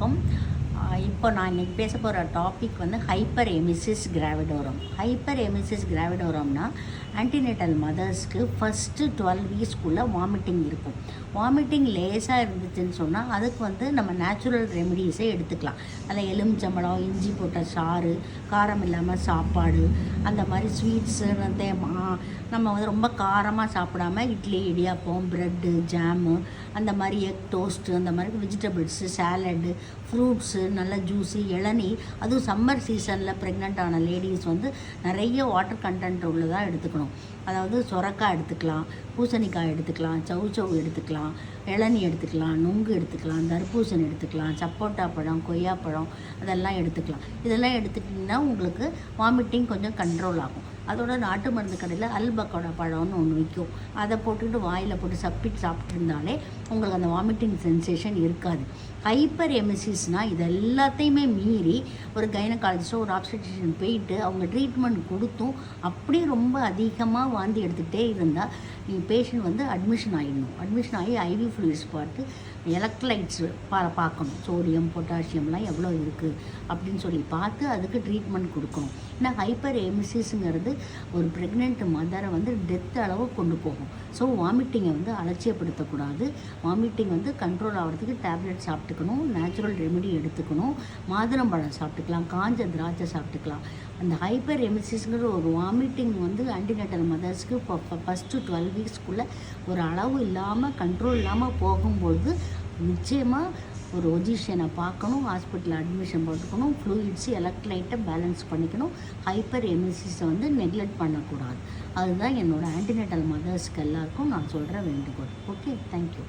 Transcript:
வணக்கம். இப்போ நான் இன்றைக்கி பேச போகிற டாபிக் வந்து hyper emesis gravidarum. Hyper emesis கிராவிடோரம்னா ஆன்டினேட்டல் மதர்ஸ்க்கு ஃபஸ்ட்டு 12 வீக்ஸ்க்குள்ளே வாமிட்டிங் இருக்கும். வாமிட்டிங் லேஸாக இருந்துச்சுன்னு சொன்னால் அதுக்கு வந்து நம்ம நேச்சுரல் ரெமிடிஸே எடுத்துக்கலாம். அதில் எலுமிச்சம்பழம், இஞ்சி போட்ட சாறு, காரம் இல்லாமல் சாப்பாடு, அந்த மாதிரி ஸ்வீட்ஸு நம்ம வந்து ரொம்ப காரமாக சாப்பிடாம இட்லி, இடியாப்பம், ப்ரெட்டு, ஜாமு, அந்த மாதிரி எக் டோஸ்ட்டு, அந்த மாதிரி வெஜிடபிள்ஸு, சாலடு, ஃப்ரூட்ஸு, நல்ல ஜூஸி, இளநீ, அதுவும் சம்மர் சீசனில் ப்ரெக்னென்ட் ஆன லேடிஸ் வந்து நிறைய வாட்டர் கண்டென்ட் உள்ளதாக எடுத்துக்கணும். அதாவது சொரக்காய் எடுத்துக்கலாம், பூசணிக்காய் எடுத்துக்கலாம், சவு எடுத்துக்கலாம், இளநீ எடுத்துக்கலாம், நுங்கு எடுத்துக்கலாம், தர்பூசணி எடுத்துக்கலாம், சப்போட்டா பழம், கொய்யாப்பழம், அதெல்லாம் எடுத்துக்கலாம். இதெல்லாம் எடுத்துக்கிட்டிங்கன்னா உங்களுக்கு வாமிட்டிங் கொஞ்சம் கண்ட்ரோல் ஆகும். அதோட நாட்டு மருந்து கடையில் அல்பக்கோட பழம்னு ஒன்று விற்கும். அதை போட்டுக்கிட்டு வாயில் போட்டு சாப்பிட்டு இருந்தாலே உங்களுக்கு அந்த வாமிட்டிங் சென்சேஷன் இருக்காது. ஹைப்பர் எமிசிஸ்னால் இது எல்லாத்தையுமே மீறி ஒரு கைனகாலஜிஸ்ட்டோ ஒரு ஆப்ஸ்டெட்ரிஷியன் போயிட்டு அவங்க ட்ரீட்மெண்ட் கொடுத்தும் அப்படியே ரொம்ப அதிகமாக வாந்தி எடுத்துகிட்டே இருந்தால் நீங்கள் பேஷண்ட் வந்து அட்மிஷன் ஆகி ஐவி ஃப்ளூயிட்ஸ் பார்த்து எலக்ட்ரோலைட்ஸ் பார்க்கணும். சோடியம், பொட்டாசியம்லாம் எவ்வளோ இருக்குது அப்படின்னு சொல்லி பார்த்து அதுக்கு ட்ரீட்மெண்ட் கொடுக்கணும். ஏன்னா ஹைப்பர் எமிசிஸ்ங்கிறது ஒரு ப்ரெக்னென்ட் மதரை வந்து டெத் அளவு கொண்டு போகும். ஸோ வாமிட்டிங்கை வந்து அலட்சியப்படுத்தக்கூடாது. வாமிட்டிங் வந்து கண்ட்ரோல் ஆகிறதுக்கு டேப்லெட் சாப்பிட்டுக்கணும், நேச்சுரல் ரெமெடி எடுத்துக்கணும், மாதுளம்பழம் சாப்பிட்டுக்கலாம், காஞ்ச திராட்சை சாப்பிட்டுக்கலாம். அந்த ஹைப்பர் எமிசிஸ்ங்கிற ஒரு வாமிட்டிங் வந்து ஆன்டினேட்டல் மதர்ஸ்க்கு இப்போ ஃபஸ்ட்டு 12 வீக்ஸ்க்குள்ளே ஒரு அளவு இல்லாமல் கண்ட்ரோல் இல்லாமல் போகும்பொழுது நிச்சயமாக ஒரு ஒஜிஷியனை பார்க்கணும், ஹாஸ்பிட்டலில் அட்மிஷன் போட்டுக்கணும், ஃப்ளூயிட்ஸு, எலக்ட்ரோலைட்டை பேலன்ஸ் பண்ணிக்கணும். ஹைப்பர் எமிசிஸை வந்து நெக்லெக்ட் பண்ணக்கூடாது. அதுதான் என்னோடய ஆன்டினேட்டல் மதர்ஸ்க்கு எல்லாருக்கும் நான் சொல்கிற வேண்டுகோள். Okay, thank you.